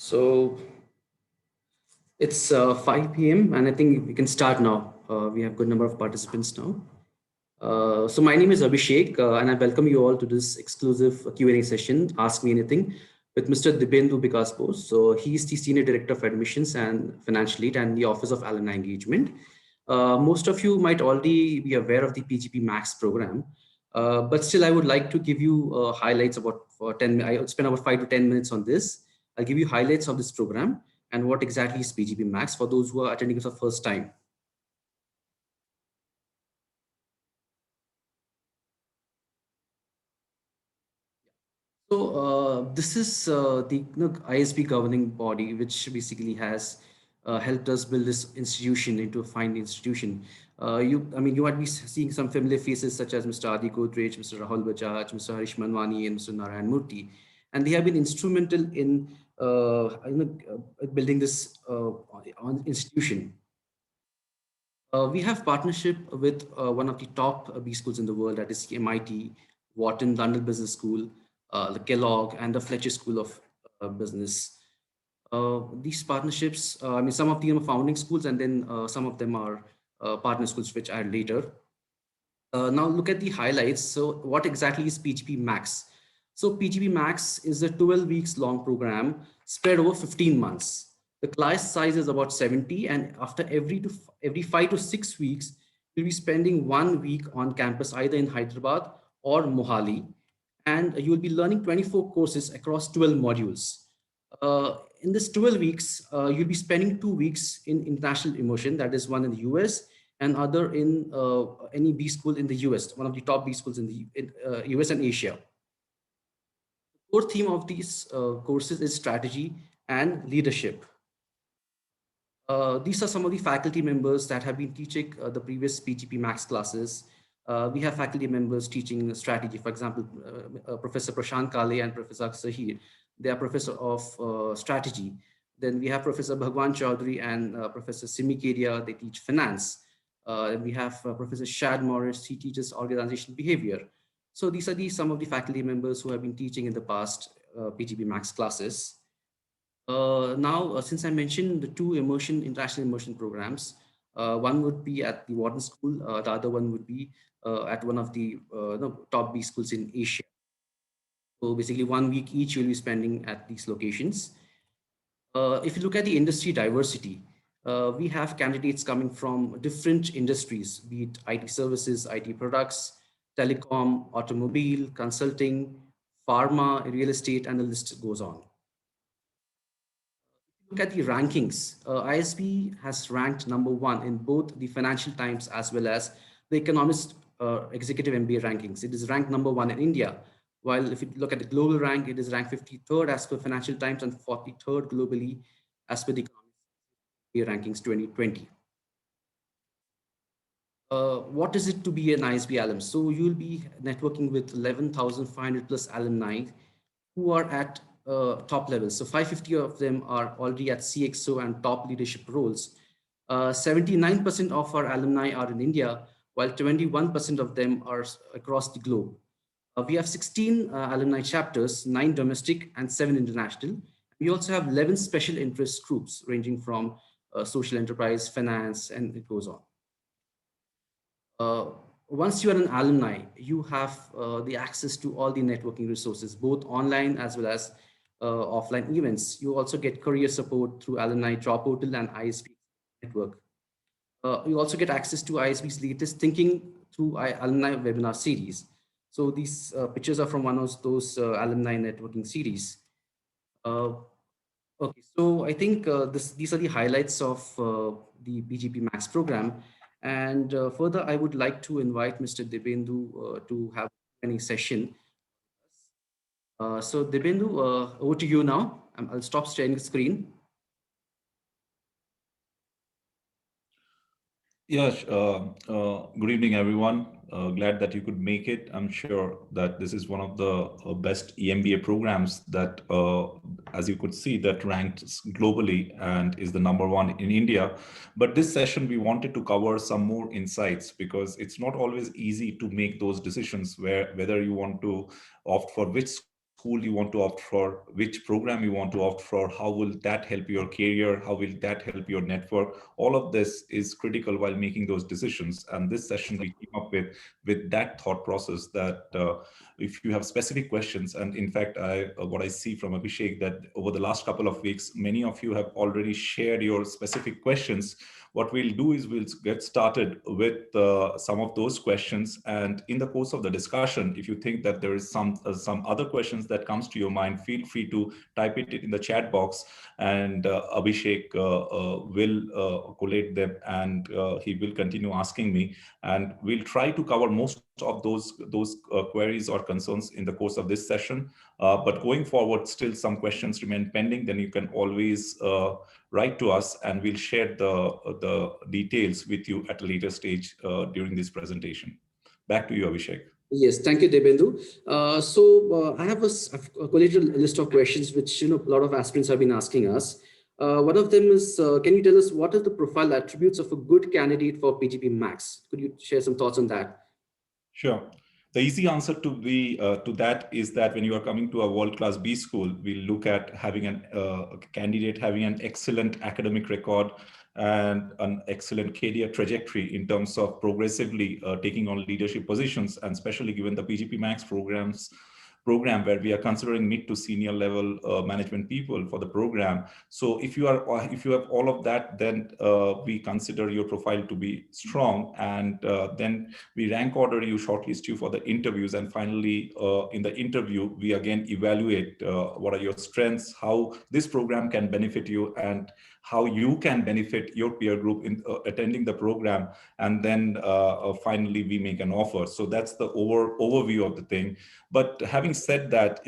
So it's 5 p.m. and I think we can start now. We have good number of participants now. So my name is Abhishek and I welcome you all to this exclusive Q&A session, Ask Me Anything, with Mr. Dibendu Bikaspos. So he's the Senior Director of Admissions and Financial Lead and the Office of Alumni Engagement. Most of you might already be aware of the PGP Max program, but still I would like to give you highlights about for 10 I would spend about 5 to 10 minutes on this. I'll give you highlights of this program and what exactly is PGP Max for those who are attending it for the first time. So this is the ISB governing body, which basically has helped us build this institution into a fine institution. You might be seeing some familiar faces such as Mr. Adi Godrej, Mr. Rahul Bajaj, Mr. Harish Manwani, and Mr. Narayan Murthy, and they have been instrumental in building this institution. We have partnership with one of the top B schools in the world, that is MIT, Wharton, London Business School, the Kellogg, and the Fletcher School of Business. These partnerships, some of them are founding schools, and then some of them are partner schools, which I later. Now look at the highlights. So what exactly is PGP Max? So PGP Max is a 12 weeks long program spread over 15 months. The class size is about 70, and after every 5 to 6 weeks, you'll be spending 1 week on campus, either in Hyderabad or Mohali, and you will be learning 24 courses across 12 modules. In this 12 weeks, you'll be spending 2 weeks in international immersion, that is one in the US and other in any B school in the US, one of the top B schools in the US and Asia. The core theme of these courses is strategy and leadership. These are some of the faculty members that have been teaching the previous PGP Max classes. We have faculty members teaching strategy. For example, Professor Prashant Kale and Professor Sahir. They are professor of strategy. Then we have Professor Bhagwan Chaudhary and Professor Simi Kedia. They teach finance. We have Professor Shad Morris. He teaches organizational behavior. So these are some of the faculty members who have been teaching in the past PGP Max classes. Since I mentioned the two international immersion programs, one would be at the Wharton School, the other one would be at one of the top B schools in Asia. So basically 1 week each you'll be spending at these locations. If you look at the industry diversity, we have candidates coming from different industries, be it IT services, IT products, telecom, automobile, consulting, pharma, real estate, and the list goes on. Look at the rankings, ISB has ranked #1 in both the Financial Times as well as the Economist Executive MBA rankings. It is ranked #1 in India, while if you look at the global rank, it is ranked 53rd as per Financial Times and 43rd globally as per the Economist MBA rankings 2020. What is it to be an ISB alum? So you'll be networking with 11,500 plus alumni who are at top levels. So 550 of them are already at CXO and top leadership roles. 79% of our alumni are in India, while 21% of them are across the globe. We have 16 alumni chapters, 9 domestic and 7 international. We also have 11 special interest groups ranging from social enterprise, finance, and it goes on. Once you are an alumni, you have the access to all the networking resources, both online as well as offline events. You also get career support through Alumni Job Portal and ISB network. You also get access to ISB's latest Thinking Through Alumni webinar series. So these pictures are from one of those alumni networking series. Okay, so I think these are the highlights of the PGP Max program. And further, I would like to invite Mr. Dibendu to have any session. So Dibendu, over to you now. I'll stop sharing the screen. Yes, good evening, everyone. Glad that you could make it. I'm sure that this is one of the best EMBA programs that, as you could see, that ranked globally and is the #1 in India. But this session, we wanted to cover some more insights because it's not always easy to make those decisions whether you want to opt for which school school you want to opt for, which program you want to opt for, how will that help your career, how will that help your network. All of this is critical while making those decisions. And this session we came up with that thought process that if you have specific questions, and in fact, what I see from Abhishek that over the last couple of weeks, many of you have already shared your specific questions. What we'll do is we'll get started with some of those questions, and in the course of the discussion, if you think that there is some other questions that comes to your mind, feel free to type it in the chat box, and Abhishek will collate them, and he will continue asking me, and we'll try to cover most of those queries or concerns in the course of this session. But going forward, still some questions remain pending, then you can always write to us, and we'll share the details with you at a later stage during this presentation. Back to you, Abhishek. Yes, thank you, Debendu. I have a collated list of questions which a lot of aspirants have been asking us. One of them is, can you tell us what are the profile attributes of a good candidate for PGP Max? Could you share some thoughts on that? Sure. The easy answer to that is that when you are coming to a world-class B school, we look at having a candidate having an excellent academic record and an excellent career trajectory in terms of progressively taking on leadership positions, and especially given the PGP Max program where we are considering mid to senior level management people for the program. So if you have all of that, then we consider your profile to be strong, and then we rank order you, shortlist you for the interviews, and finally in the interview we again evaluate what are your strengths, how this program can benefit you, and how you can benefit your peer group in attending the program, and then finally we make an offer. So that's the overview of the thing. But having said that,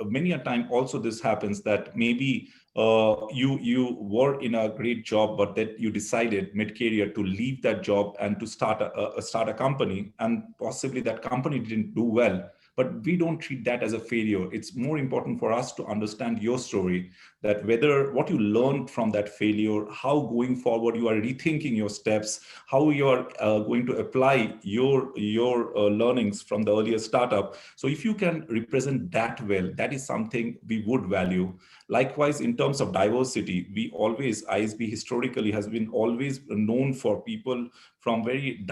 many a time also this happens that maybe you were in a great job, but that you decided mid-career to leave that job and to start a company, and possibly that company didn't do well. But we don't treat that as a failure. It's more important for us to understand your story, that whether what you learned from that failure, how going forward you are rethinking your steps, how you are going to apply your learnings from the earlier startup. So if you can represent that well, that is something we would value. Likewise, in terms of diversity, ISB historically has been always known for people from very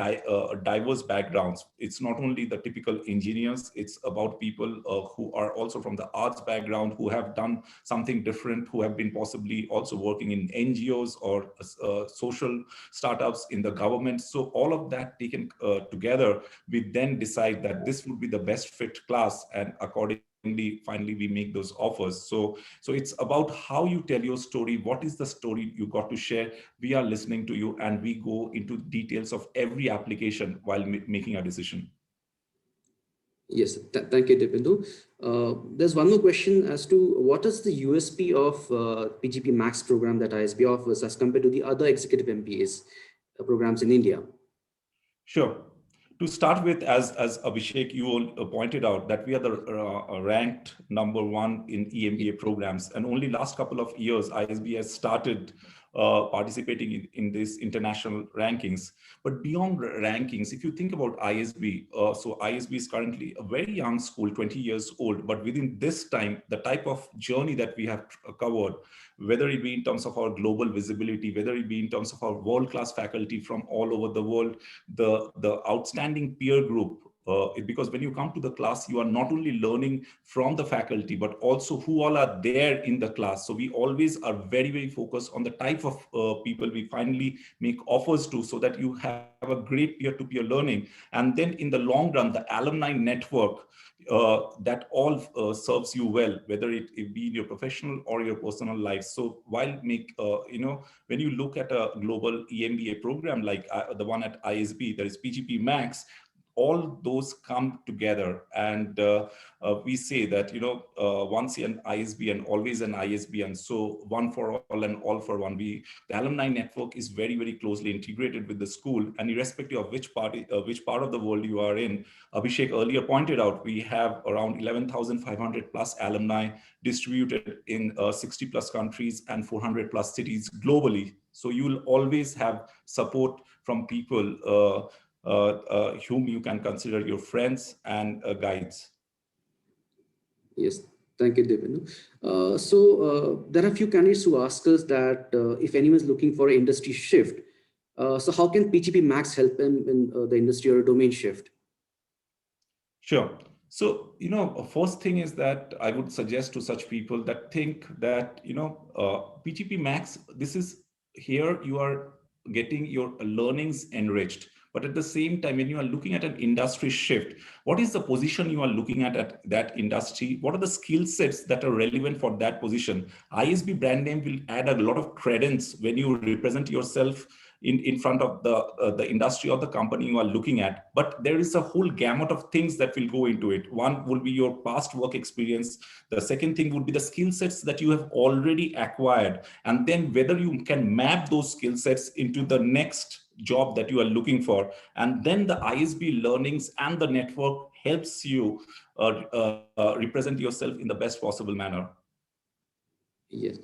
diverse backgrounds. It's not only the typical engineers, it's about people who are also from the arts background, who have done something different, who have been possibly also working in NGOs or social startups in the government. So all of that taken together, we then decide that this would be the best fit class, and accordingly, finally we make those offers. So it's about how you tell your story. What is the story you got to share? We are listening to you, and we go into details of every application while making a decision. Yes, thank you, Debendu. There's one more question as to what is the USP of PGP Max program that ISB offers as compared to the other executive MBAs programs in India? Sure. To start with, as Abhishek, you all pointed out, that we are the ranked #1 in EMBA programs, and only last couple of years ISB has started participating in these international rankings. But beyond rankings, if you think about ISB, so ISB is currently a very young school, 20 years old, but within this time, the type of journey that we have covered, whether it be in terms of our global visibility, whether it be in terms of our world-class faculty from all over the world, the outstanding peer group, because when you come to the class, you are not only learning from the faculty, but also who all are there in the class. So we always are very, very focused on the type of people we finally make offers to, so that you have a great peer-to-peer learning. And then in the long run, the alumni network that all serves you well, whether it be in your professional or your personal life. So while when you look at a global EMBA program like the one at ISB, there is PGP Max, all those come together, and we say that once an ISB and always an ISB, and so one for all and all for one. The alumni network is very, very closely integrated with the school, and irrespective of which part of the world you are in. Abhishek earlier pointed out, we have around 11,500 plus alumni distributed in 60 plus countries and 400 plus cities globally. So you will always have support from people whom you can consider your friends and guides. Yes, Thank you, Devendu. There are a few candidates who ask us that if anyone is looking for an industry shift, so how can PGP Max help them in the industry or a domain shift? Sure. So, first thing is that I would suggest to such people that think that, PGP Max, this is here you are getting your learnings enriched. But at the same time, when you are looking at an industry shift, what is the position you are looking at that industry? What are the skill sets that are relevant for that position? ISB brand name will add a lot of credence when you represent yourself in front of the industry or the company you are looking at. But there is a whole gamut of things that will go into it. One will be your past work experience. The second thing would be the skill sets that you have already acquired, and then whether you can map those skill sets into the next job that you are looking for. And then the ISB learnings and the network helps you represent yourself in the best possible manner. Yes.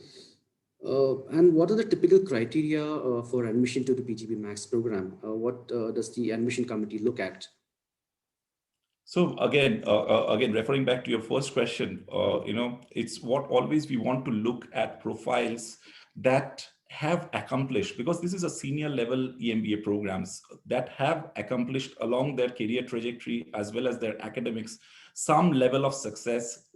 And what are the typical criteria for admission to the PGP Max program? What does the admission committee look at? So again, referring back to your first question, it's what always we want to look at profiles that have accomplished, because this is a senior level EMBA programs that have accomplished along their career trajectory as well as their academics some level of success,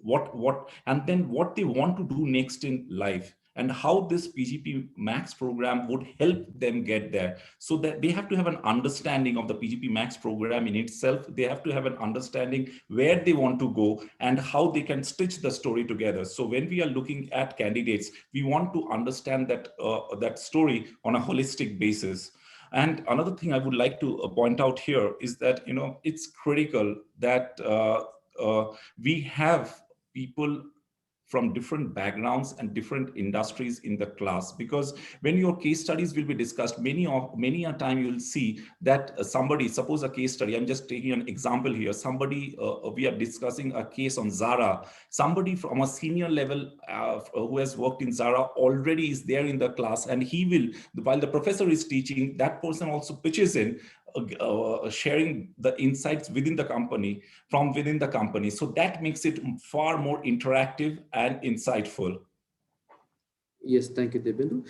and then what they want to do next in life, and how this PGP Max program would help them get there. So that they have to have an understanding of the PGP Max program in itself. They have to have an understanding where they want to go and how they can stitch the story together. So when we are looking at candidates, we want to understand that story on a holistic basis. And another thing I would like to point out here is that it's critical that we have people from different backgrounds and different industries in the class, because when your case studies will be discussed, many a time you'll see that somebody, suppose a case study, I'm just taking an example here, somebody we are discussing a case on Zara, somebody from a senior level who has worked in Zara already is there in the class, and he will, while the professor is teaching, that person also pitches in, sharing the insights within the company, from within the company. So that makes it far more interactive and insightful. Yes, thank you, Debendu.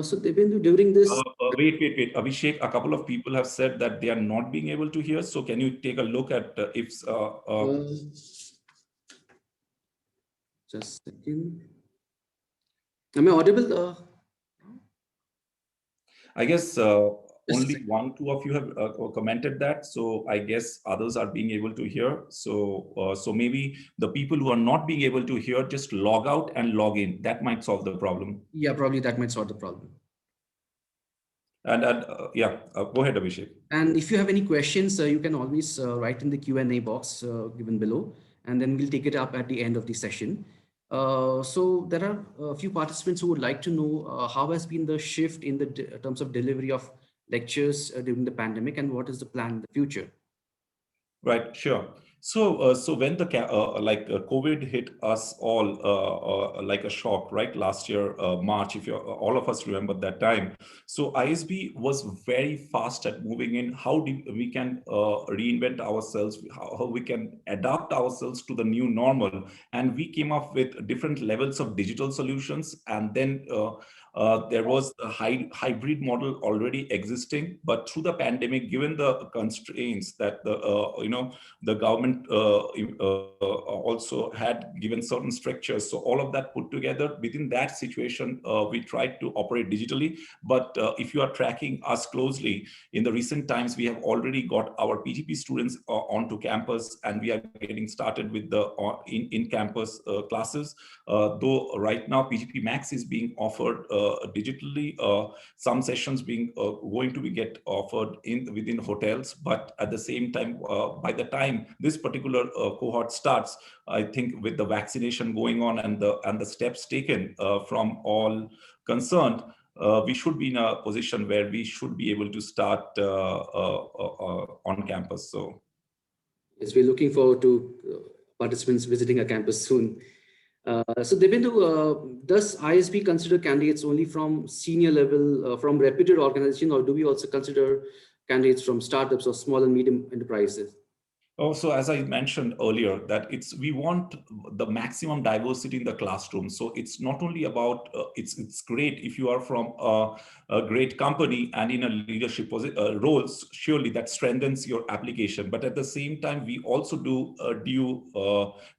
So Debendu, during this... Wait. Abhishek, a couple of people have said that they are not being able to hear. So can you take a look at if... just a second. Am I audible? I guess only 1-2 of you have commented that, so I guess others are being able to hear. So so maybe the people who are not being able to hear, just log out and log in. That might solve the problem. Yeah, probably that might solve the problem. And yeah, go ahead, Abhishek. And if you have any questions, you can always write in the Q&A box given below, and then we'll take it up at the end of the session. So there are a few participants who would like to know how has been the shift in the terms of delivery of lectures during the pandemic, and what is the plan in the future? Right, sure. So so when the COVID hit us all like a shock, right? Last year, March, if you all of us remember that time. So ISB was very fast at moving in. How we can reinvent ourselves, how we can adapt ourselves to the new normal, and we came up with different levels of digital solutions, and then there was a hybrid model already existing, but through the pandemic, given the constraints that the government also had given certain structures, so all of that put together, within that situation, we tried to operate digitally. But if you are tracking us closely, in the recent times, we have already got our PGP students onto campus, and we are getting started with the in-campus classes. Though right now PGP Max is being offered digitally, some sessions being going to be get offered within hotels, but at the same time, by the time this particular cohort starts, I think with the vaccination going on and the steps taken from all concerned, we should be in a position where we should be able to start on campus. So yes, we're looking forward to participants visiting our campus soon. So Debendu, does ISB consider candidates only from senior level, from reputed organizations, or do we also consider candidates from startups or small and medium enterprises? Also, as I mentioned earlier, that we want the maximum diversity in the classroom. So it's not only about it's great if you are from a great company and in a leadership roles. Surely that strengthens your application. But at the same time, we also do due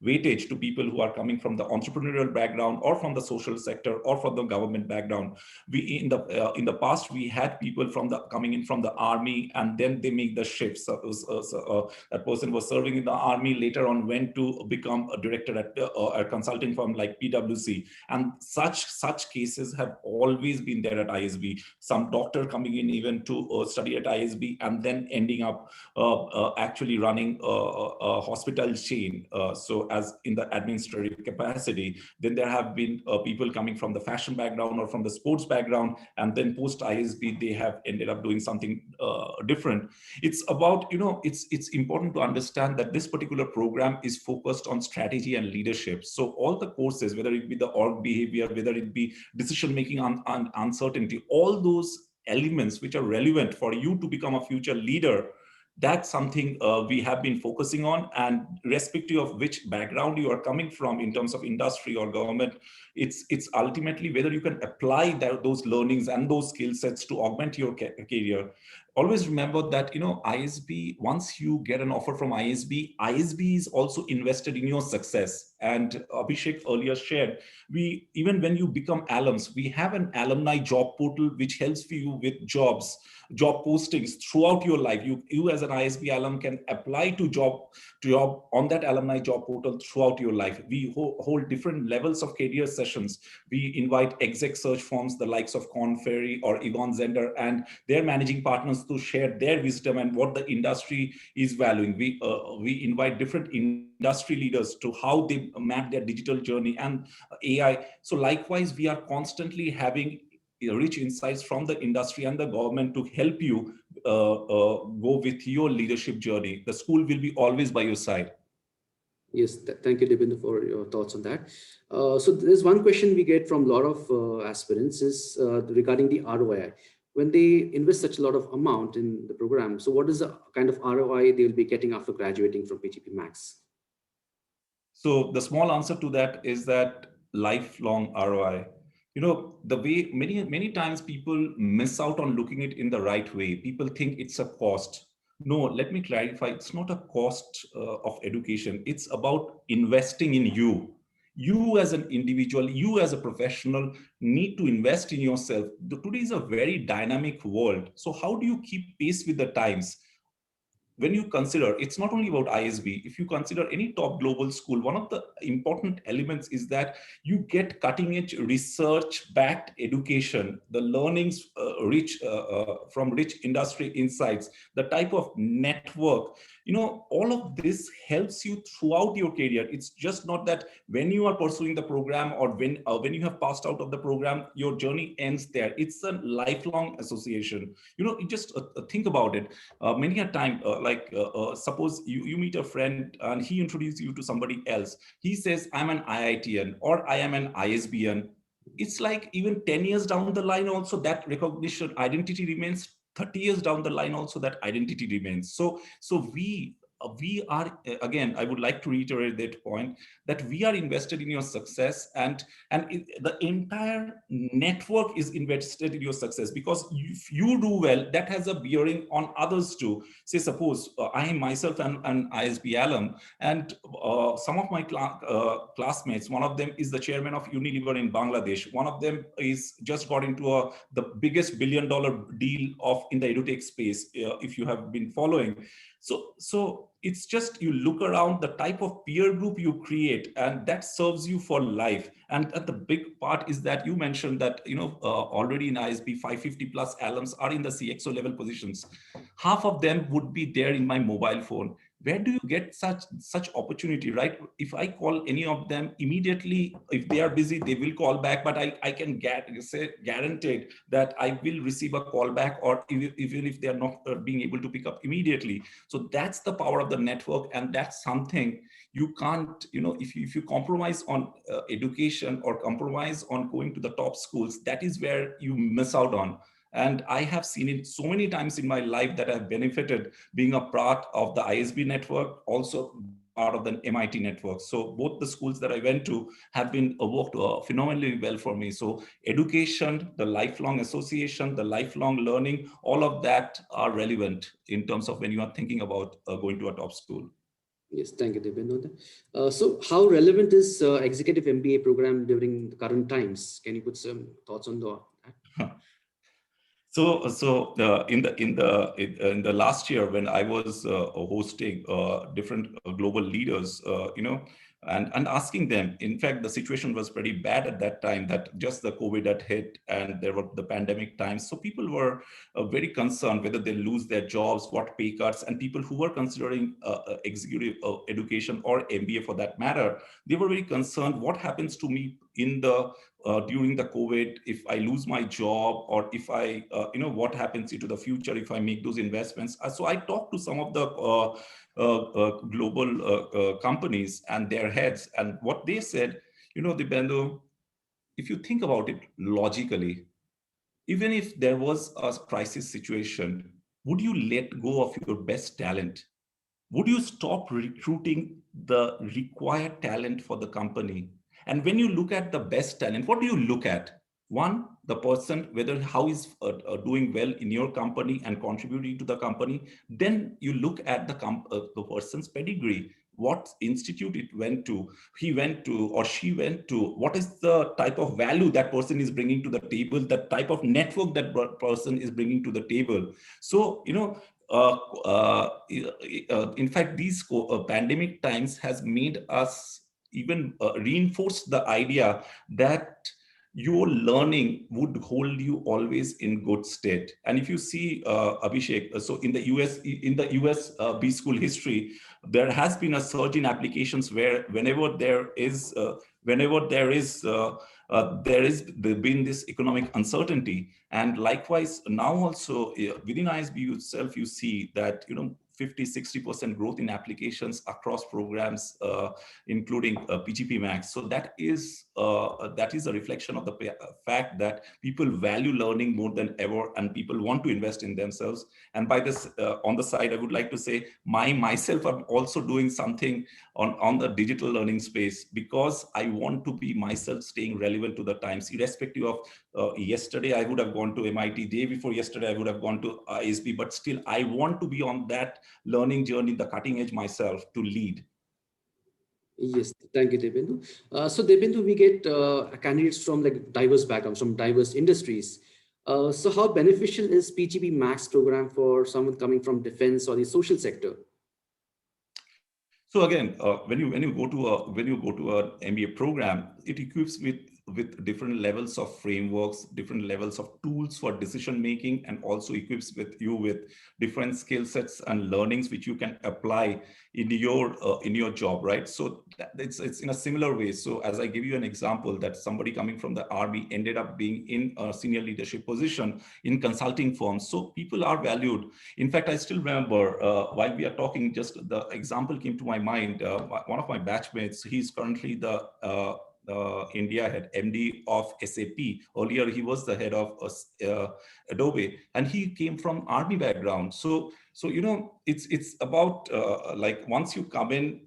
weightage to people who are coming from the entrepreneurial background or from the social sector or from the government background. We in the past we had people from the coming in from the army, and then they make the shifts. That person was serving in the army, later on went to become a director at a consulting firm like PwC, and such cases have always been there at ISB. Some doctor coming in even to study at ISB and then ending up actually running a hospital chain, so as in the administrative capacity. Then there have been people coming from the fashion background or from the sports background, and then post ISB they have ended up doing something different. It's about, it's important to understand that this particular program is focused on strategy and leadership. So all the courses, whether it be the org behavior, whether it be decision making on uncertainty, all those elements which are relevant for you to become a future leader, that's something we have been focusing on. And irrespective of which background you are coming from in terms of industry or government, it's ultimately whether you can apply those learnings and those skill sets to augment your career. Always remember that, ISB, once you get an offer from ISB is also invested in your success. And Abhishek earlier shared, even when you become alums, we have an alumni job portal which helps you with job postings throughout your life. You as an ISB alum can apply to job on that alumni job portal throughout your life. We hold different levels of career sessions. We invite exec search firms, the likes of Korn Ferry or Egon Zehnder, and their managing partners to share their wisdom and what the industry is valuing. We invite different industry leaders to how they map their digital journey and AI. So likewise, we are constantly having rich insights from the industry and the government to help you go with your leadership journey. The school will be always by your side. Yes, thank you, Debinder, for your thoughts on that. So there's one question we get from a lot of aspirants is regarding the ROI. When they invest such a lot of amount in the program, so what is the kind of ROI they will be getting after graduating from PGP Max? So the small answer to that is that lifelong ROI. The way many times people miss out on looking it in the right way. People think it's a cost. No, let me clarify. It's not a cost of education. It's about investing in you. You as an individual, you as a professional need to invest in yourself. Today is a very dynamic world. So how do you keep pace with the times? When you consider, it's not only about ISB, if you consider any top global school, one of the important elements is that you get cutting edge research backed education, the learnings from rich industry insights, the type of network, all of this helps you throughout your career. It's just not that when you are pursuing the program or when you have passed out of the program, your journey ends there. It's a lifelong association. You just think about it. Many a time, suppose you meet a friend and he introduces you to somebody else. He says, I'm an IITian or I am an ISBian. It's like even 10 years down the line also that recognition identity remains. 30 years down the line also that identity remains. So we are, again, I would like to reiterate that point, that we are invested in your success, and the entire network is invested in your success, because if you do well, that has a bearing on others too. Say suppose I am myself an ISB alum, and some of my classmates, one of them is the chairman of Unilever in Bangladesh, one of them is just got into the biggest $1 billion deal in the edutech space, if you have been following. So it's just, you look around, the type of peer group you create, and that serves you for life. And the big part is that you mentioned that, already in ISB, 550 plus alums are in the CXO level positions. Half of them would be there in my mobile phone. Where do you get such opportunity, right? If I call any of them immediately, if they are busy, they will call back, but I can guaranteed that I will receive a call back, or even if they are not being able to pick up immediately. So that's the power of the network, and that's something you can't, if you compromise on education or compromise on going to the top schools, that is where you miss out on. And I have seen it so many times in my life that I've benefited being a part of the ISB network, also part of the MIT network. So both the schools that I went to have been worked phenomenally well for me. So education, the lifelong association, the lifelong learning, all of that are relevant in terms of when you are thinking about going to a top school. Yes, thank you, Debendra. So how relevant is executive MBA program during the current times? Can you put some thoughts on that? So in the last year when I was hosting different global leaders, and asking them, in fact, the situation was pretty bad at that time, that just the COVID had hit and there were the pandemic times. So people were very concerned whether they lose their jobs, what pay cuts, and people who were considering executive education or MBA for that matter, they were very concerned, what happens to me in the during the COVID, if I lose my job, or if I, what happens into the future if I make those investments. So I talked to some of the global companies and their heads, and what they said, Dibyendu, if you think about it logically, even if there was a crisis situation, would you let go of your best talent? Would you stop recruiting the required talent for the company? And when you look at the best talent, what do you look at? One, the person, whether how is doing well in your company and contributing to the company. Then you look at the person's pedigree, what institute it went to, he went to, or she went to, what is the type of value that person is bringing to the table, the type of network that person is bringing to the table. So, in fact, these pandemic times has made us even reinforce the idea that your learning would hold you always in good state. And if you see, Abhishek, so in the US B school history, there has been a surge in applications where whenever there is been this economic uncertainty. And likewise, now also within ISB itself, you see that 50-60% growth in applications across programs, including PGP Max. So that is a reflection of the fact that people value learning more than ever, and people want to invest in themselves. And by this, on the side, I would like to say, myself, I'm also doing something on the digital learning space, because I want to be myself staying relevant to the times, irrespective of yesterday I would have gone to MIT, day before yesterday I would have gone to ISB, but still I want to be on that learning journey, the cutting edge myself, to lead. Yes, thank you, Debendra. So Debendra, we get candidates from like diverse backgrounds, from diverse industries. So how beneficial is PGP Max program for someone coming from defense or the social sector? So again, when you go to an MBA program, it equips with different levels of frameworks, different levels of tools for decision making, and also equips you with different skill sets and learnings which you can apply in your job, right? So it's in a similar way. So as I give you an example, that somebody coming from the army ended up being in a senior leadership position in consulting firms. So people are valued. In fact, I still remember while we are talking, just the example came to my mind. One of my batchmates, he's currently the India head, MD of SAP. Earlier, he was the head of Adobe, and he came from army background. So it's about like once you come in,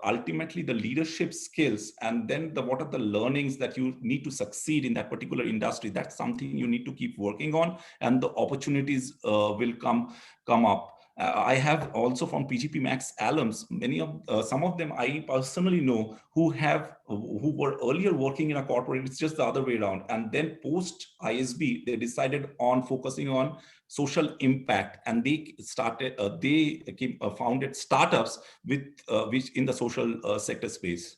ultimately the leadership skills, and then what are the learnings that you need to succeed in that particular industry. That's something you need to keep working on, and the opportunities will come up. I have also from PGP Max alums, some of them I personally know who were earlier working in a corporate. It's just the other way around, and then post ISB they decided on focusing on social impact, and they founded startups which in the social sector space.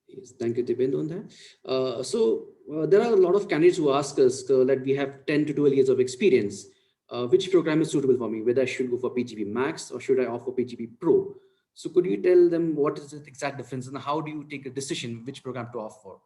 Yes, thank you, Debendra, on that. There are a lot of candidates who ask us that we have 10 to 12 years of experience. Which program is suitable for me, whether I should go for PGP Max or should I opt for PGP Pro? So could you tell them what is the exact difference and how do you take a decision which program to opt for?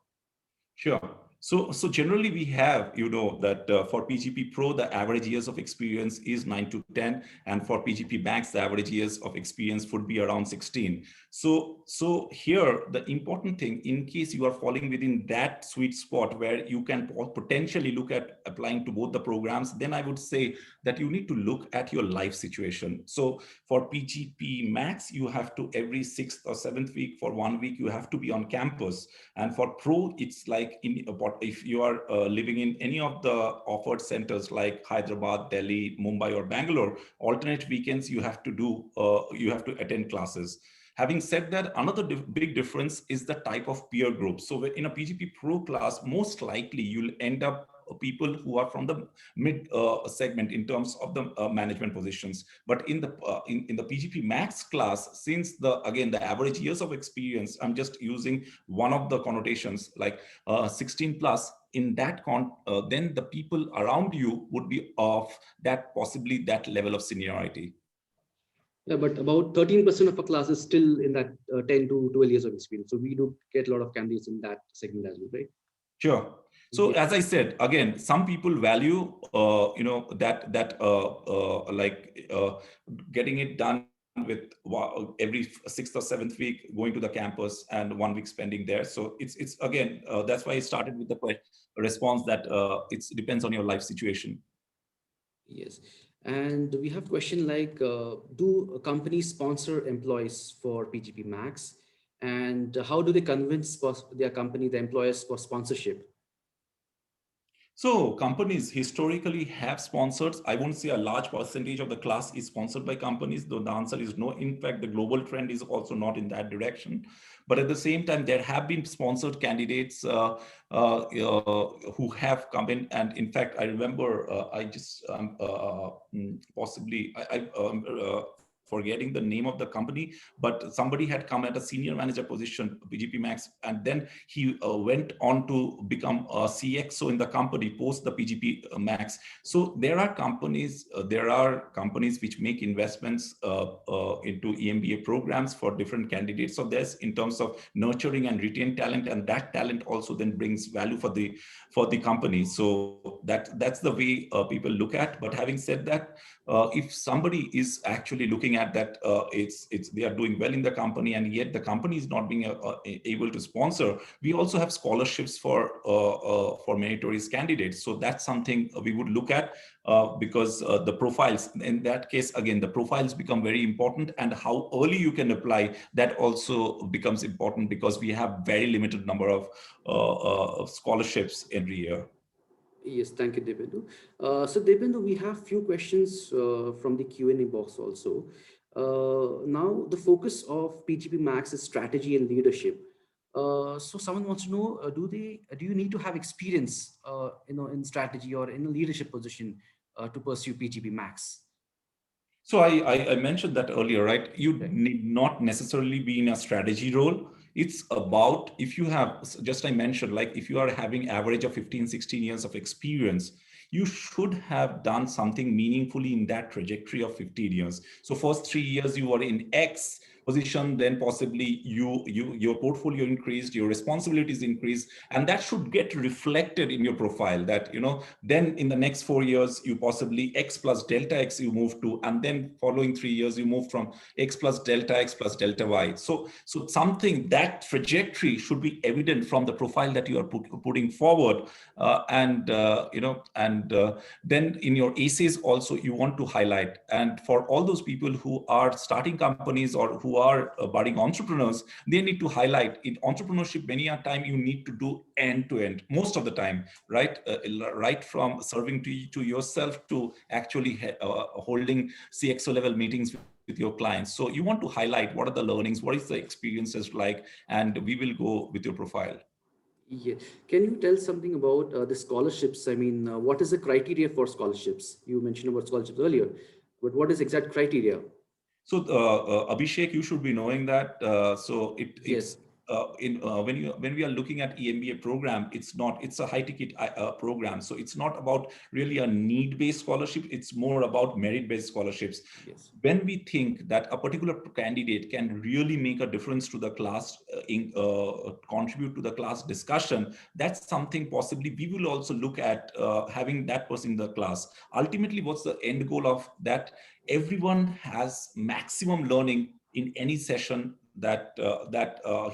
Sure. So generally we have, that for PGP Pro, the average years of experience is 9 to 10. And for PGP Max, the average years of experience would be around 16. So here, the important thing, in case you are falling within that sweet spot where you can potentially look at applying to both the programs, then I would say that you need to look at your life situation. So for PGP Max, you have to every 6th or 7th week, for 1 week, you have to be on campus. And for Pro, it's like if you are living in any of the offered centers like Hyderabad, Delhi, Mumbai, or Bangalore, alternate weekends you have to attend classes. Having said that, another big difference is the type of peer group. So in a PGP Pro class, most likely you'll end up people who are from the mid segment in terms of the management positions. But in the PGP Max class, since the average years of experience, I'm just using one of the connotations like 16 plus, in that then the people around you would be of possibly that level of seniority. Yeah, but about 13% of our class is still in that 10 to 12 years of experience. So we do get a lot of candidates in that segment as well, right? Sure. So Yeah. as I said, again, some people value, getting it done with every 6th or 7th week, going to the campus and 1 week spending there. So it's again, that's why I started with the response that it depends on your life situation. Yes. And we have question like, do companies sponsor employees for PGP Max? And how do they convince their company, the employers, for sponsorship? So companies historically have sponsors. I won't say a large percentage of the class is sponsored by companies, though the answer is no. In fact, the global trend is also not in that direction. But at the same time, there have been sponsored candidates who have come in. And in fact, I remember forgetting the name of the company, but somebody had come at a senior manager position, PGP Max, and then he went on to become a CXO in the company post the PGP Max. So there are companies which make investments into EMBA programs for different candidates. So there's in terms of nurturing and retain talent, and that talent also then brings value for the company. So that's the way people look at. But having said that, if somebody is actually looking at that, they are doing well in the company, and yet the company is not being able to sponsor, we also have scholarships for meritorious candidates. So that's something we would look at, because the profiles, in that case, again, the profiles become very important, and how early you can apply, that also becomes important, because we have very limited number of scholarships every year. Yes, thank you, Debendu. So Debendu, we have few questions from the Q&A box also. Now, the focus of PGP Max is strategy and leadership. So someone wants to know, do you need to have experience, in strategy or in a leadership position to pursue PGP Max? So I mentioned that earlier, right? You need not necessarily be in a strategy role. It's about, if you have, just I mentioned, like if you are having average of 15, 16 years of experience, you should have done something meaningfully in that trajectory of 15 years. So first 3 years you were in X position, then possibly your portfolio increased, your responsibilities increased, and that should get reflected in your profile, that then in the next 4 years you possibly X plus delta X you move to, and then following 3 years you move from X plus delta X plus delta Y. So something, that trajectory should be evident from the profile that you are putting forward, and then in your essays also you want to highlight. And for all those people who are starting companies or who are budding entrepreneurs, they need to highlight in entrepreneurship, many a time you need to do end to end, most of the time, right? Right from serving to yourself to actually holding CXO level meetings with your clients. So you want to highlight what are the learnings, what is the experiences like, and we will go with your profile. Yeah. Can you tell something about the scholarships? I mean, what is the criteria for scholarships? You mentioned about scholarships earlier, but what is exact criteria? So Abhishek, you should be knowing that. So Yes. when we are looking at EMBA program, it's a high ticket program. So it's not about really a need based scholarship. It's more about merit based scholarships. Yes. When we think that a particular candidate can really make a difference to the class, contribute to the class discussion, that's something possibly we will also look at having that person in the class. Ultimately, what's the end goal of that? Everyone has maximum learning in any session that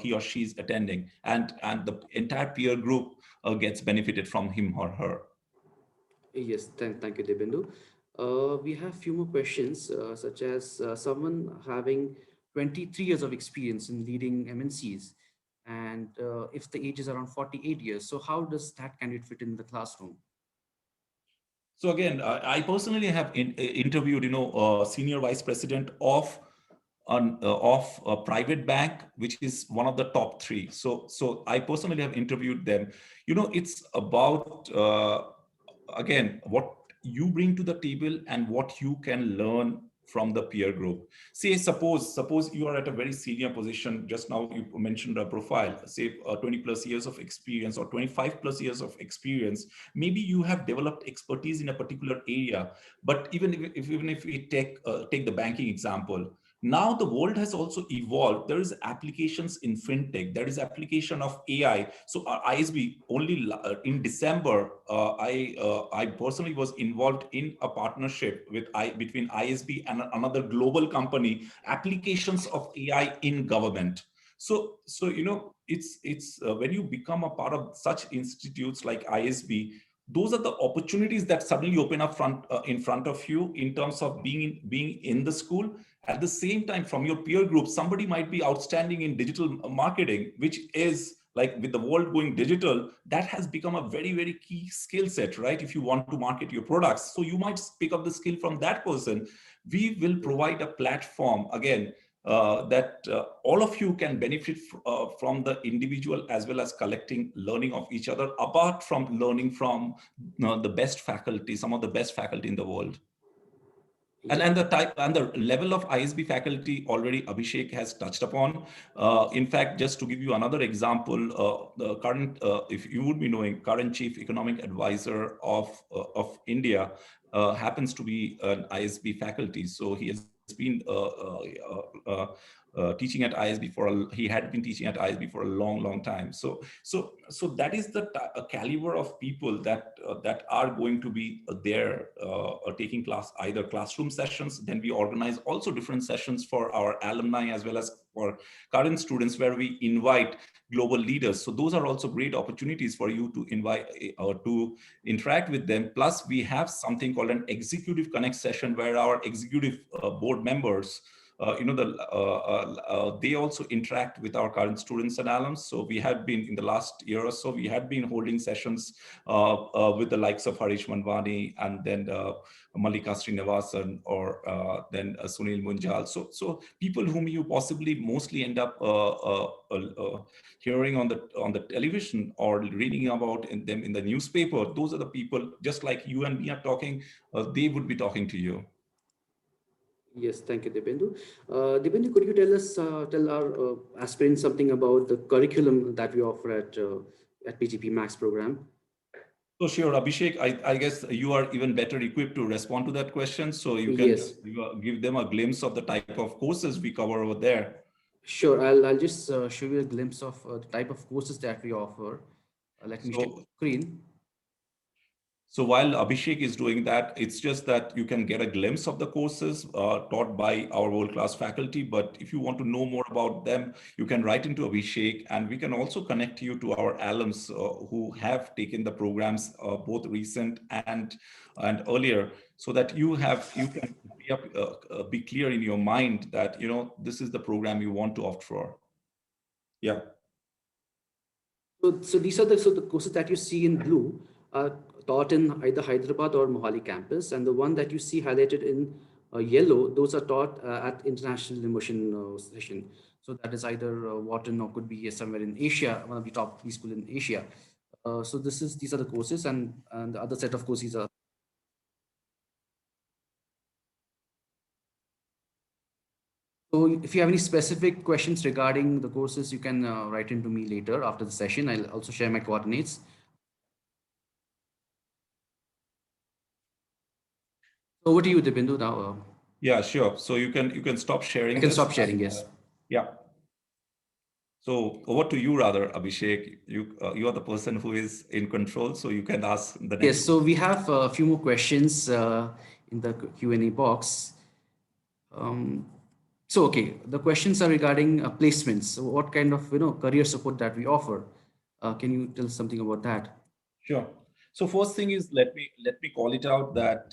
he or she is attending, and the entire peer group gets benefited from him or her. Yes, thank you, Debindu. We have few more questions, such as someone having 23 years of experience in leading MNCs, and if the age is around 48 years, so how does that candidate fit in the classroom? So again, I personally have interviewed, senior vice president of a private bank, which is one of the top three. So I personally have interviewed them. It's about again what you bring to the table and what you can learn from the peer group. Say, suppose you are at a very senior position. Just now you mentioned a profile, say 20 plus years of experience or 25 plus years of experience. Maybe you have developed expertise in a particular area. But even if we take the banking example, now the world has also evolved. There is applications in fintech, there is application of AI. So ISB only in December, I personally was involved in a partnership between ISB and another global company, applications of AI in government. So it's when you become a part of such institutes like ISB, those are the opportunities that suddenly open up in front of you in terms of being in the school. At the same time, from your peer group, somebody might be outstanding in digital marketing, which is like, with the world going digital, that has become a very, very key skill set, right? If you want to market your products. So you might pick up the skill from that person. We will provide a platform, again, that all of you can benefit from the individual as well as collecting learning of each other, apart from learning from the best faculty, some of the best faculty in the world. And the type and the level of ISB faculty already Abhishek has touched upon. In fact, just to give you another example, the current, if you would be knowing, current chief economic advisor of India happens to be an ISB faculty. So he has been teaching at ISB he had been teaching at ISB for a long time. So that is the caliber of people that are going to be there taking either classroom sessions. Then we organize also different sessions for our alumni as well as for current students, where we invite global leaders. So those are also great opportunities for you to invite or to interact with them. Plus, we have something called an executive connect session, where our executive board members, they also interact with our current students and alums. So we have been, in the last year or so, we have been holding sessions with the likes of Harish Manwani, and then Malika Srinivasan, or then Sunil Munjal. So people whom you possibly mostly end up hearing on the television or reading about them in the newspaper. Those are the people, just like you and me are talking, they would be talking to you. Yes, thank you, Dipendu. Dipendu, could you tell our aspirants something about the curriculum that we offer at PGP Max program? So sure, Abhishek, I guess you are even better equipped to respond to that question. So you can just give them a glimpse of the type of courses we cover over there. Sure, I'll just show you a glimpse of the type of courses that we offer. Let me share the screen. So while Abhishek is doing that, it's just that you can get a glimpse of the courses taught by our world-class faculty. But if you want to know more about them, you can write into Abhishek, and we can also connect you to our alums who have taken the programs, both recent and earlier, so that you can be clear in your mind that this is the program you want to opt for. Yeah. So these are the courses that you see in blue are taught in either Hyderabad or Mohali campus, and the one that you see highlighted in yellow, those are taught at International Immersion session. So that is either Wharton or could be somewhere in Asia, one of the top schools in Asia. So these are the courses, and the other set of courses are. So if you have any specific questions regarding the courses, you can write into me later after the session. I'll also share my coordinates. So over to you, Dibindu. Now, Yeah, sure. So you can stop I sharing can this. stop sharing. Yes. Yeah. So over to you, rather, Abhishek. You are the person who is in control, so you can ask the Yes. next. So we have a few more questions in the Q&A box. Um, so okay, the questions are regarding placements. So what kind of career support that we offer? Can you tell us something about that? Sure. So first thing is let me call it out that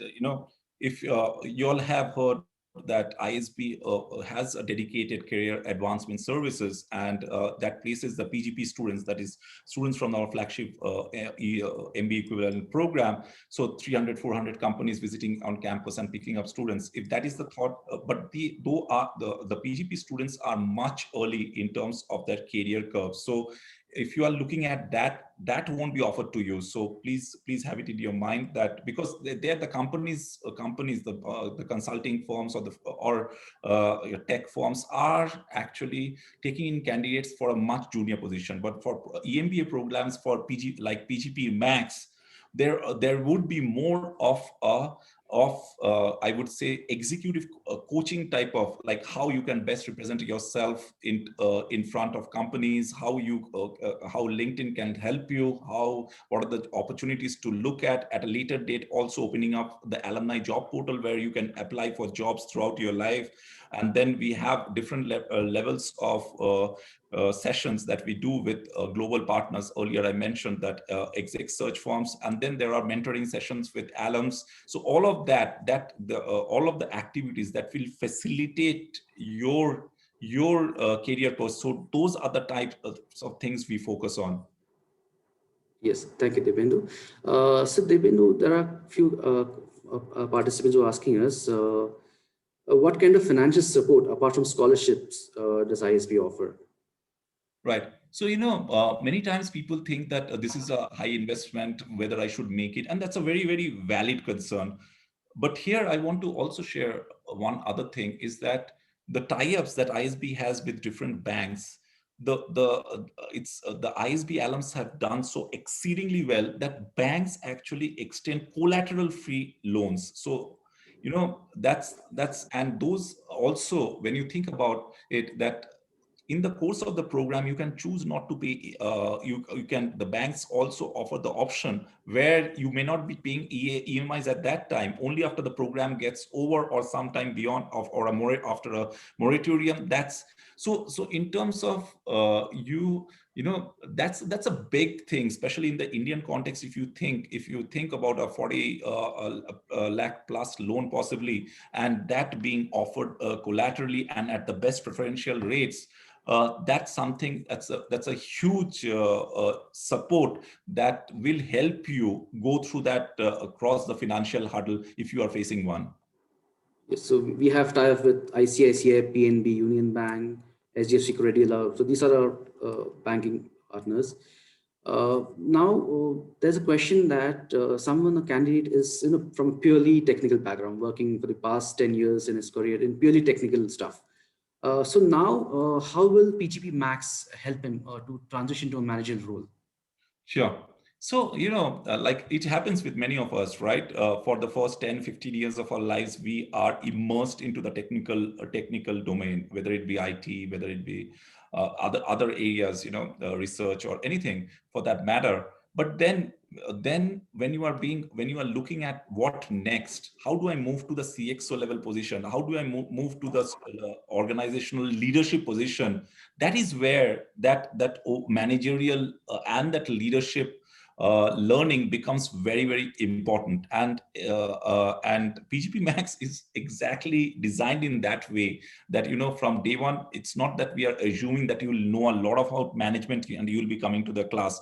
if you all have heard that ISB has a dedicated career advancement services, and that places the PGP students, that is students from our flagship MBA equivalent program. So 300, 400 companies visiting on campus and picking up students. If that is the thought, but the PGP students are much early in terms of their career curve. So if you are looking at that, that won't be offered to you. So please have it in your mind that, because they're the companies, the consulting firms or tech firms are actually taking in candidates for a much junior position. But for EMBA programs for PGP Max, there would be more of I would say executive coaching type of, like, how you can best represent yourself in front of companies, how LinkedIn can help you, what are the opportunities to look at a later date, also opening up the alumni job portal where you can apply for jobs throughout your life. And then we have different levels of sessions that we do with global partners. Earlier I mentioned that exec search firms, and then there are mentoring sessions with alums. So all of all of the activities that will facilitate your career post. So those are the types of things we focus on. Yes, thank you, Debindu. So, Debindu, there are few participants who are asking us what kind of financial support apart from scholarships does ISB offer? Right. So, many times people think that this is a high investment, whether I should make it. And that's a very, very valid concern. But here I want to also share one other thing is that the tie-ups that ISB has with different banks, the ISB alums have done so exceedingly well that banks actually extend collateral-free loans. So, and those also, when you think about it, that in the course of the program you can choose not to pay, you can, the banks also offer the option where you may not be paying EMIs at that time, only after the program gets over or sometime beyond after a moratorium. That's so in terms of that's a big thing, especially in the Indian context. If you think about a 40 lakh plus loan possibly, and that being offered collaterally and at the best preferential rates, that's something that's a huge support that will help you go through that across the financial hurdle if you are facing one. Yes, so we have tie-up with ICICI, PNB, Union Bank, HDFC Credit. So these are our banking partners. Now, there's a question that someone, a candidate, is from a purely technical background, working for the past 10 years in his career in purely technical stuff. So now, how will PGP Max help him to transition to a managerial role? Sure. So, like it happens with many of us, right? For the first 10, 15 years of our lives, we are immersed into the technical domain, whether it be IT, whether it be other areas, research or anything for that matter. But then when you are looking at what next, how do I move to the CXO level position? How do I move to the organizational leadership position? That is where that managerial and that leadership learning becomes very, very important. And PGP Max is exactly designed in that way that from day one, it's not that we are assuming that you will know a lot about management and you will be coming to the class,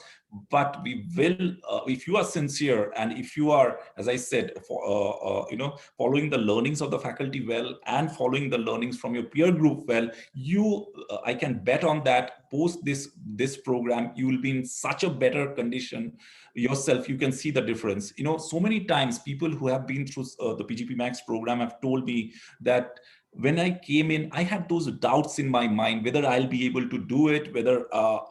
but we will, if you are sincere and if you are, as I said, following the learnings of the faculty well and following the learnings from your peer group well, I can bet on that post this program you will be in such a better condition yourself. You can see the difference. So many times people who have been through the PGP Max program have told me that when I came in, I had those doubts in my mind whether I'll be able to do it, whether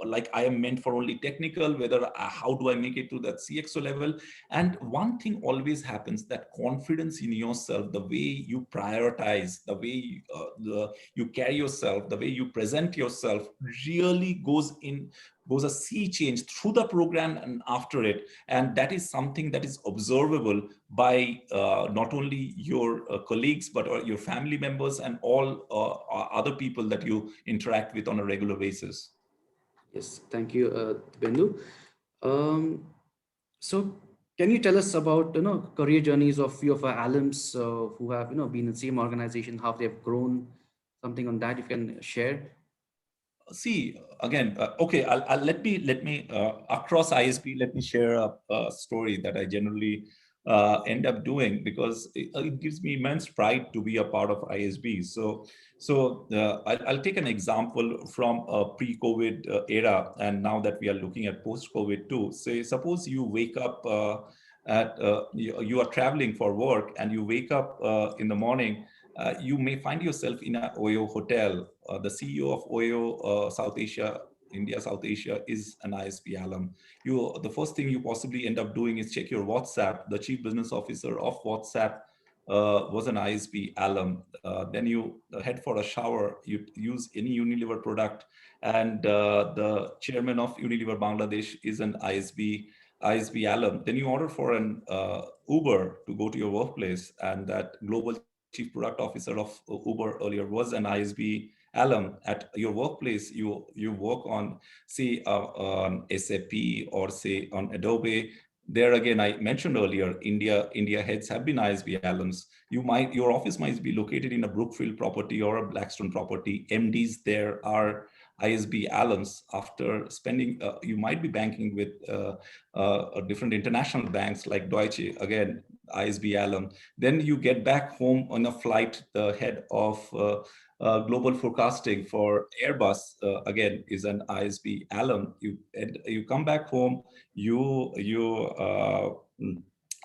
like I am meant for only technical, whether how do I make it to that CXO level. And one thing always happens, that confidence in yourself, the way you prioritize, the way you carry yourself, the way you present yourself, really goes a sea change through the program and after it. And that is something that is observable by not only your colleagues, but your family members and all other people that you interact with on a regular basis. Yes, thank you, Bindu. Um, so can you tell us about, career journeys of few of our alums who have, been in the same organization, how they've grown, something on that you can share? See, again, okay, let me across ISP, let me share a story that I generally end up doing, because it gives me immense pride to be a part of ISB. I'll take an example from a pre-COVID era, and now that we are looking at post-COVID too. Say, suppose you wake up you are traveling for work, and you wake up in the morning. You may find yourself in a OYO hotel. The CEO of OYO South Asia, India, South Asia, is an ISB alum. The first thing you possibly end up doing is check your WhatsApp. The chief business officer of WhatsApp was an ISB alum. Then you head for a shower. You use any Unilever product, and the chairman of Unilever Bangladesh is an ISB alum. Then you order for an Uber to go to your workplace, and that global chief product officer of Uber earlier was an ISB alum. At your workplace, you work on, say, on SAP, or say on Adobe. There again, I mentioned earlier, India heads have been ISB alums. Your office might be located in a Brookfield property or a Blackstone property. MDs there are ISB alums. After spending, you might be banking with different international banks like Deutsche, again, ISB alum. Then you get back home on a flight. The head of global forecasting for Airbus, again, is an ISB alum. You come back home, you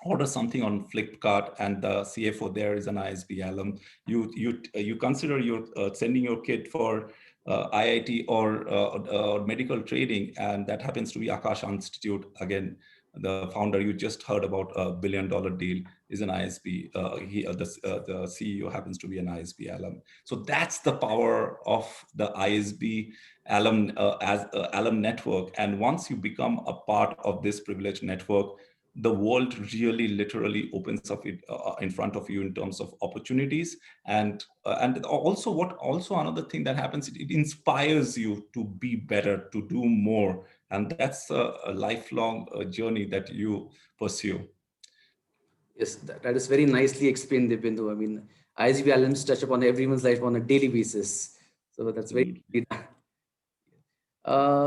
order something on Flipkart, and the CFO there is an ISB alum. You consider your sending your kid for IIT or medical training, and that happens to be Akash Institute. Again, the founder you just heard about, $1 billion deal, is an ISB. The CEO happens to be an ISB alum. So that's the power of the ISB alum alum network. And once you become a part of this privileged network, the world really literally opens up in front of you in terms of opportunities. And also another thing that happens, it inspires you to be better, to do more. And that's a lifelong journey that you pursue. Yes, that is very nicely explained, Dipindu. I mean, ISB alums touch upon everyone's life on a daily basis. So that's very Absolutely.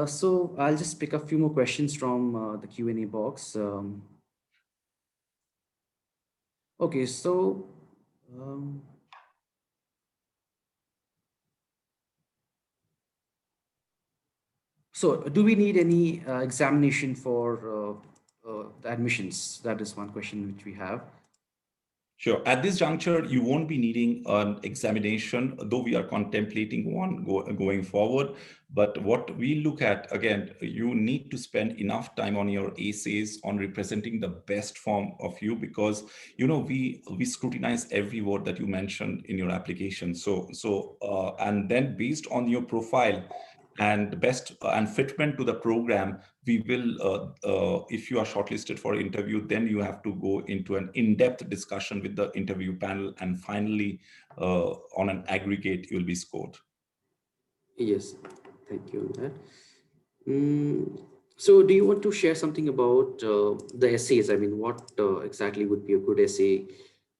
so I'll just pick a few more questions from the Q&A box. Okay, so um, do we need any examination for the admissions? That is one question which we have. Sure. At this juncture, you won't be needing an examination, though we are contemplating one going forward. But what we look at, again, you need to spend enough time on your essays, on representing the best form of you, because we scrutinize every word that you mentioned in your application. And then based on your profile and best and fitment to the program, we will, if you are shortlisted for interview, then you have to go into an in-depth discussion with the interview panel, and finally, on an aggregate, you'll be scored. Yes, thank you on that. So do you want to share something about the essays? I mean, what exactly would be a good essay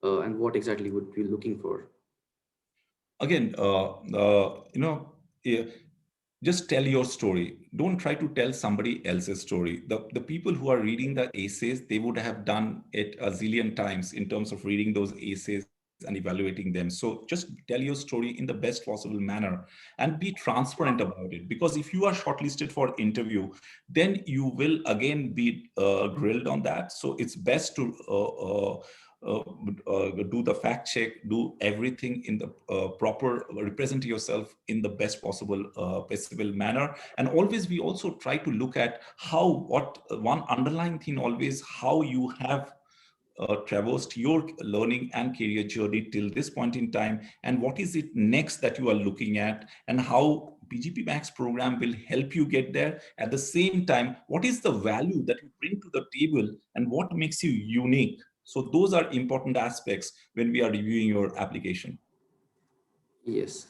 and what exactly would be looking for? Again, yeah, just tell your story. Don't try to tell somebody else's story. The people who are reading the essays, they would have done it a zillion times in terms of reading those essays and evaluating them. So just tell your story in the best possible manner and be transparent about it. Because if you are shortlisted for interview, then you will again be grilled on that. So it's best to do the fact check, do everything in the proper, represent yourself in the best possible manner. And always we also try to look at what one underlying thing always, how you have traversed your learning and career journey till this point in time, and what is it next that you are looking at, and how PGP Max program will help you get there. At the same time, what is the value that you bring to the table and what makes you unique? So those are important aspects when we are reviewing your application. Yes.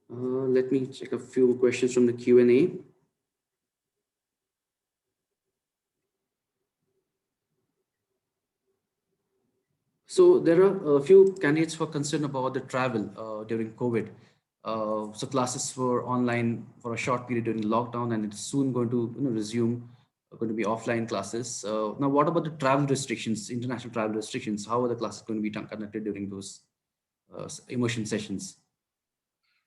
Let me check a few questions from the Q&A. So there are a few candidates who are concerned about the travel during COVID. So classes were online for a short period during lockdown, and it's soon going to resume, going to be offline classes. Now, what about the travel restrictions, international travel restrictions? How are the classes going to be conducted during those immersion sessions?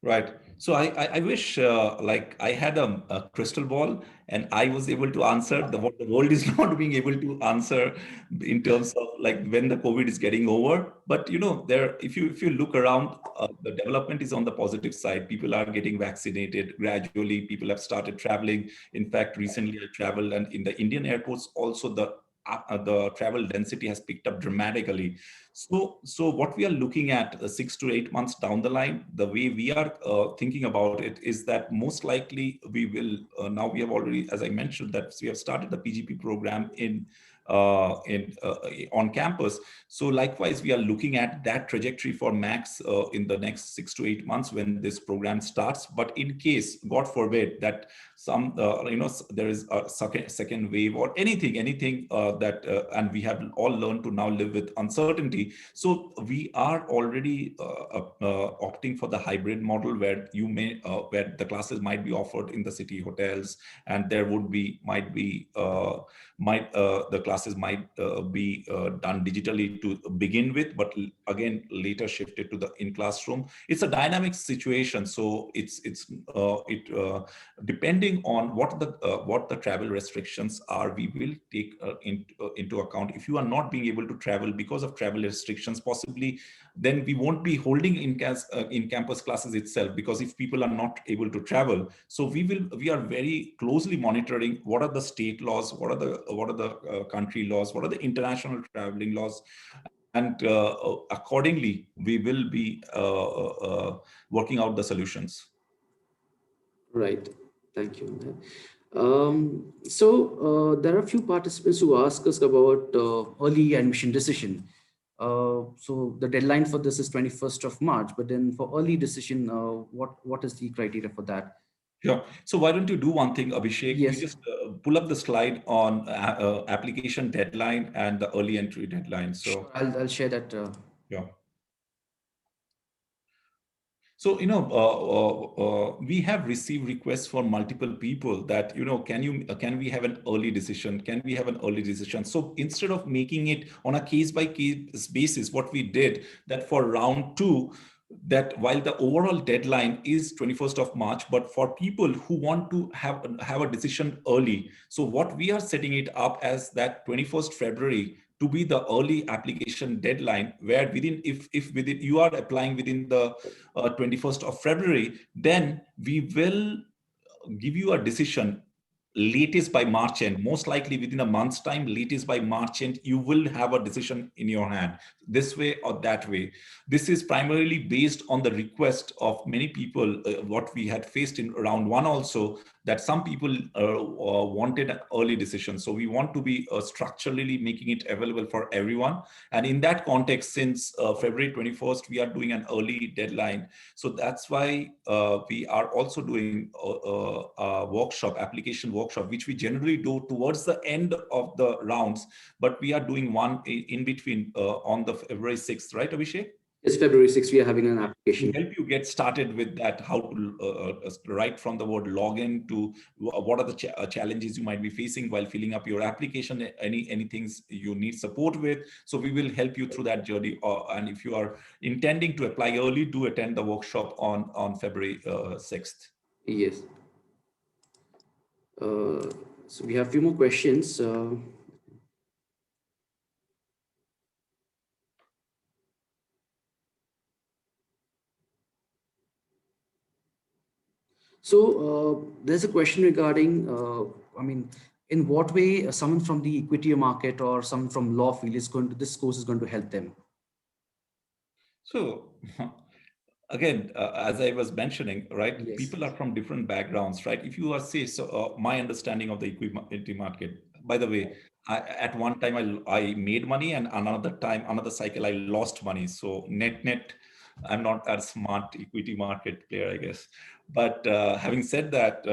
Right. So I wish like I had a crystal ball and I was able to answer what the world is not being able to answer in terms of like when the COVID is getting over. But there, if you look around, the development is on the positive side. People are getting vaccinated gradually. People have started traveling. In fact, recently I traveled, and in the Indian airports also the travel density has picked up dramatically. So what we are looking at 6 to 8 months down the line, the way we are thinking about it is that most likely we will, now we have already, as I mentioned, that we have started the PGP program on campus. So likewise, we are looking at that trajectory for Max in the next 6 to 8 months when this program starts. But in case, God forbid, that some there is a second wave or anything that and we have all learned to now live with uncertainty. So we are already opting for the hybrid model where where the classes might be offered in the city hotels, and there might be the classes might be done digitally to begin with, but again later shifted to the in classroom. It's a dynamic situation, so it's depending on what the travel restrictions are, we will take into account. If you are not being able to travel because of travel restrictions, possibly then we won't be holding in campus classes itself, because if people are not able to travel, so we are very closely monitoring what are the state laws, what are the country laws, what are the international traveling laws, and accordingly we will be working out the solutions. Right. Thank you. So there are a few participants who ask us about early admission decision. So the deadline for this is 21st of March, but then for early decision, what is the criteria for that? Sure. So why don't you do one thing, Abhishek? You Yes. just pull up the slide on application deadline and the early entry deadline. So Sure, I'll share that. yeah. So, we have received requests from multiple people that, can we have an early decision? Can we have an early decision? So instead of making it on a case by case basis, what we did that for round 2, that while the overall deadline is 21st of March, but for people who want to have a decision early, so what we are setting it up as that 21st February to be the early application deadline, where within if within you are applying within the 21st of February, then we will give you a decision latest by March end. Most likely within a month's time, latest by March end, you will have a decision in your hand, this way or that way. This is primarily based on the request of many people, what we had faced in round 1 also, that some people wanted an early decision. So we want to be structurally making it available for everyone. And in that context, since February 21st, we are doing an early deadline. So that's why we are also doing a workshop, application workshop, which we generally do towards the end of the rounds, but we are doing one in between on the February 6th, right, Abhishek? It's February 6th. We are having an To application. help you get started with that, how to right from the word login to what are the challenges you might be facing while filling up your application, any things you need support with. So we will help you through that journey. And if you are intending to apply early, do attend the workshop on February 6th. Yes. So we have a few more questions. So there's a question regarding, in what way someone from the equity market or someone from law field is going to, this course is going to help them? So again, as I was mentioning, right, Yes. people are from different backgrounds, right? If you are, say, so my understanding of the equity market, by the way, at one time I made money, and another time, another cycle, I lost money. So net, I'm not that smart equity market player, I guess. But having said that,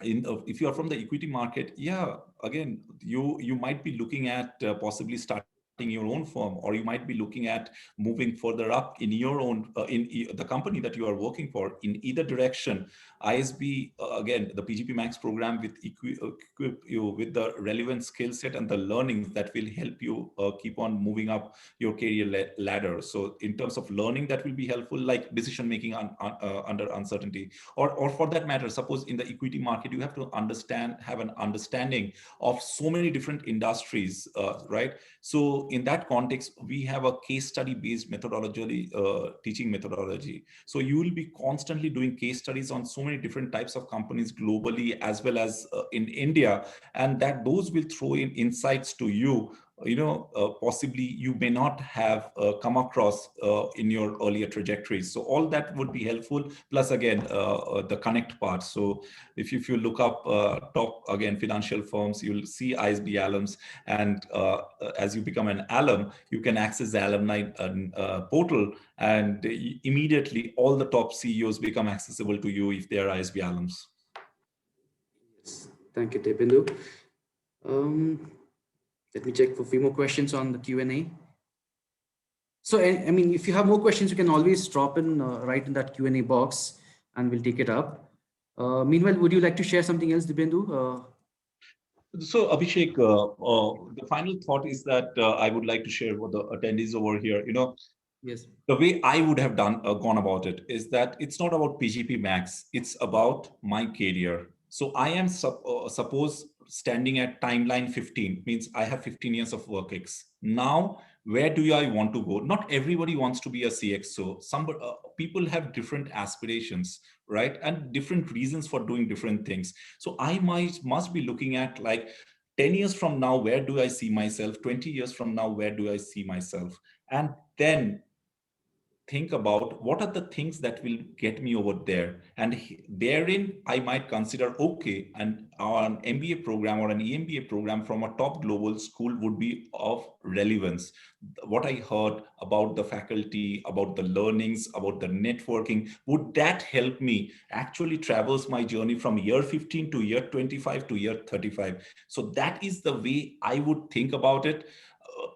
if you are from the equity market, yeah, again, you might be looking at possibly starting your own firm, or you might be looking at moving further up in your own the company that you are working for. In either direction, ISB, again, the PGP Max program with equip you with the relevant skill set and the learnings that will help you keep on moving up your career ladder. So in terms of learning, that will be helpful, like decision making under uncertainty, or for that matter, suppose in the equity market, you have to have an understanding of so many different industries, right? So in that context, we have a case study based methodology, teaching methodology. So you will be constantly doing case studies on so many different types of companies globally, as well as in India, and that those will throw in insights to you, possibly you may not have come across in your earlier trajectories. So all that would be helpful. Plus, again, the connect part. So if you look up top, again, financial firms, you'll see ISB alums. And as you become an alum, you can access the alumni portal, and immediately all the top CEOs become accessible to you if they are ISB alums. Yes. Thank you, Debindu. Let me check for a few more questions on the Q&A. So, if you have more questions, you can always drop in right in that Q&A box, and we'll take it up. Meanwhile, would you like to share something else, Dibyendu? So, Abhishek, the final thought is that I would like to share with the attendees over here. Yes. The way I would have gone about it is that it's not about PGP Max, it's about my career. So I am suppose standing at timeline 15, means I have 15 years of work ex. Now, where do I want to go? Not everybody wants to be a CXO. Some people have different aspirations, right? And different reasons for doing different things. So I must be looking at, like, 10 years from now, where do I see myself? 20 years from now, where do I see myself? And then think about what are the things that will get me over there, and therein I might consider, okay, and an MBA program or an EMBA program from a top global school would be of relevance. What I heard about the faculty, about the learnings, about the networking, would that help me actually traverse my journey from year 15 to year 25 to year 35? So that is the way I would think about it.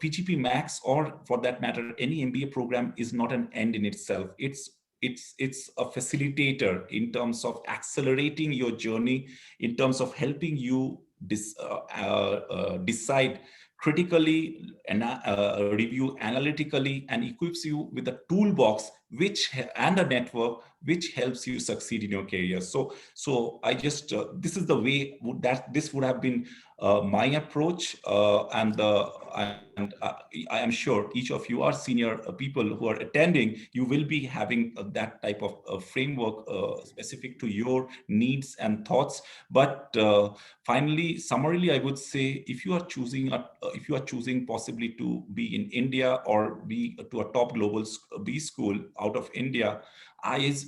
PGP Max, or for that matter, any MBA program, is not an end in itself. It's a facilitator in terms of accelerating your journey, in terms of helping you decide critically and review analytically, and equips you with a toolbox and a network which helps you succeed in your career. So I just this is the way that this would have been my approach, I am sure each of you are senior people who are attending. You will be having that type of framework specific to your needs and thoughts. But finally, summarily, I would say, if you are choosing possibly to be in India or be to a top global B school out of India,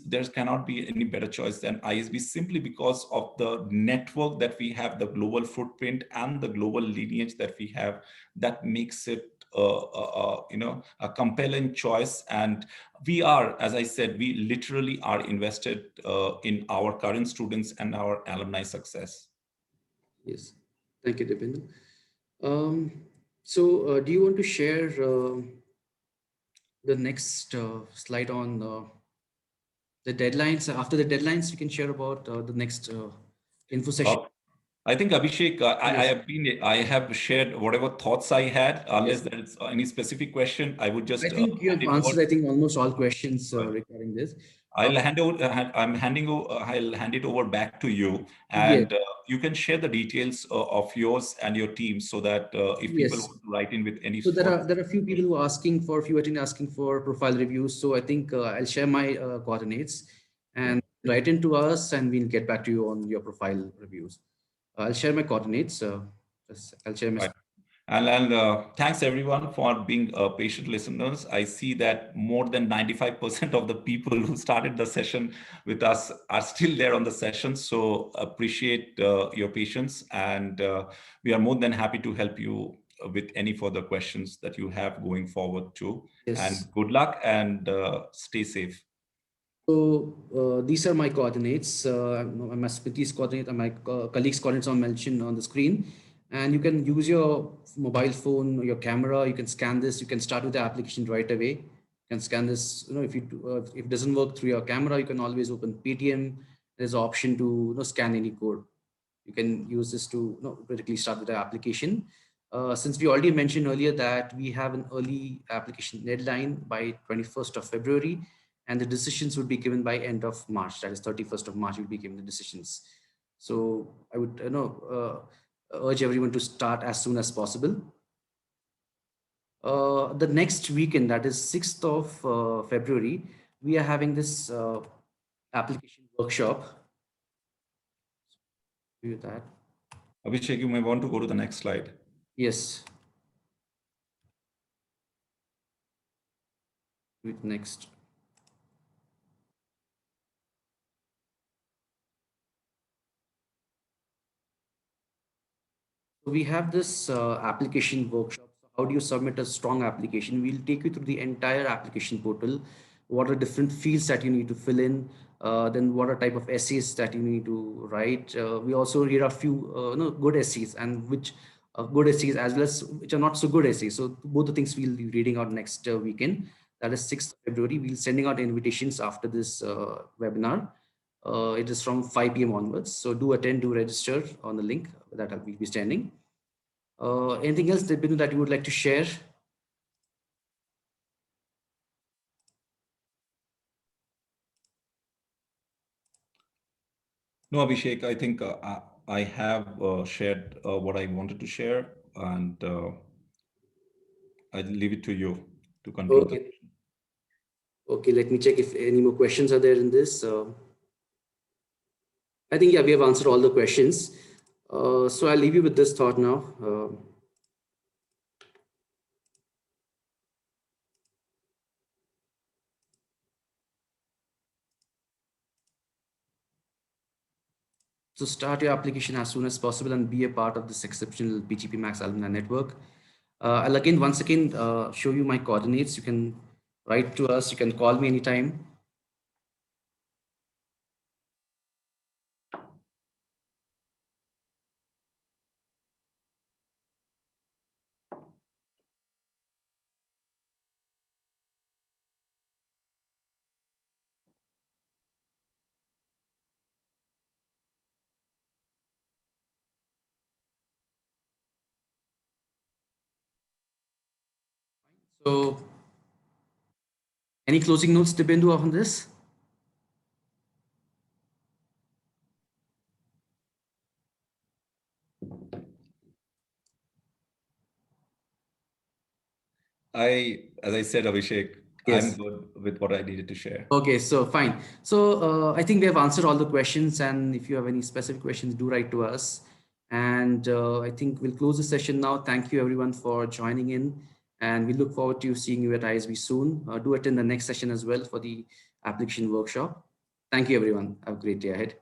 there cannot be any better choice than ISB, simply because of the network that we have, the global footprint, and the global lineage that we have, that makes it a compelling choice. And we are, as I said, we literally are invested in our current students and our alumni success. Yes. Thank you, Dibyendu. Do you want to share the next slide on the deadlines? After the deadlines, you can share about the next info session. I think, Abhishek, Yes. I have shared whatever thoughts I had. Unless Yes. there is any specific question, I would just I think you hand have it over. answered, I think, almost all questions regarding this. I'll hand over. I'll hand it over back to you, Yes. and you can share the details of yours and your team, so that if people Yes. want to write in with any So sort there are a few people who are asking for, a few attendees asking for profile reviews. So I think I'll share my coordinates, and write into us and we'll get back to you on your profile reviews. I'll share my coordinates. I'll share my. Right. And thanks everyone for being patient listeners. I see that more than 95% of the people who started the session with us are still there on the session. So appreciate your patience, and we are more than happy to help you with any further questions that you have going forward too. Yes. And good luck, and stay safe. So these are my coordinates. My Smriti's coordinate and my colleagues' coordinates are mentioned on the screen. And you can use your mobile phone or your camera. You can scan this. You can start with the application right away. You can scan this. If it doesn't work through your camera, you can always open Paytm. There's an option to scan any code. You can use this to directly start with the application. Since we already mentioned earlier that we have an early application deadline by 21st of February, and the decisions would be given by end of March, that is 31st of March, will be given the decisions. So I would urge everyone to start as soon as possible. The next weekend, that is 6th of February, we are having this application workshop. Do that. Abhishek, you may want to go to the next slide. Yes. With next. We have this application workshop. So how do you submit a strong application? We'll take you through the entire application portal. What are different fields that you need to fill in? Then what are type of essays that you need to write? We also read a few good essays, and which good essays as well as which are not so good essays. So both the things we'll be reading out next weekend. That is 6th of February. We'll sending out invitations after this webinar. It is from 5 p.m. onwards. So do attend, do register on the link that I'll be standing. Anything else, Dibinu, that you would like to share? No, Abhishek, I think I have shared what I wanted to share, and I'll leave it to you to conclude. Okay. Okay, let me check if any more questions are there in this. I think, yeah, we have answered all the questions. So I'll leave you with this thought now. So start your application as soon as possible and be a part of this exceptional BGP Max alumni network. I'll once again show you my coordinates. You can write to us. You can call me anytime. So any closing notes, Dibindu, on this? As I said, Abhishek, Yes. I'm good with what I needed to share. Okay, so fine. So I think we have answered all the questions, and if you have any specific questions, do write to us. And I think we'll close the session now. Thank you everyone for joining in, and we look forward to seeing you at ISB soon. Do attend the next session as well for the application workshop. Thank you everyone. Have a great day ahead.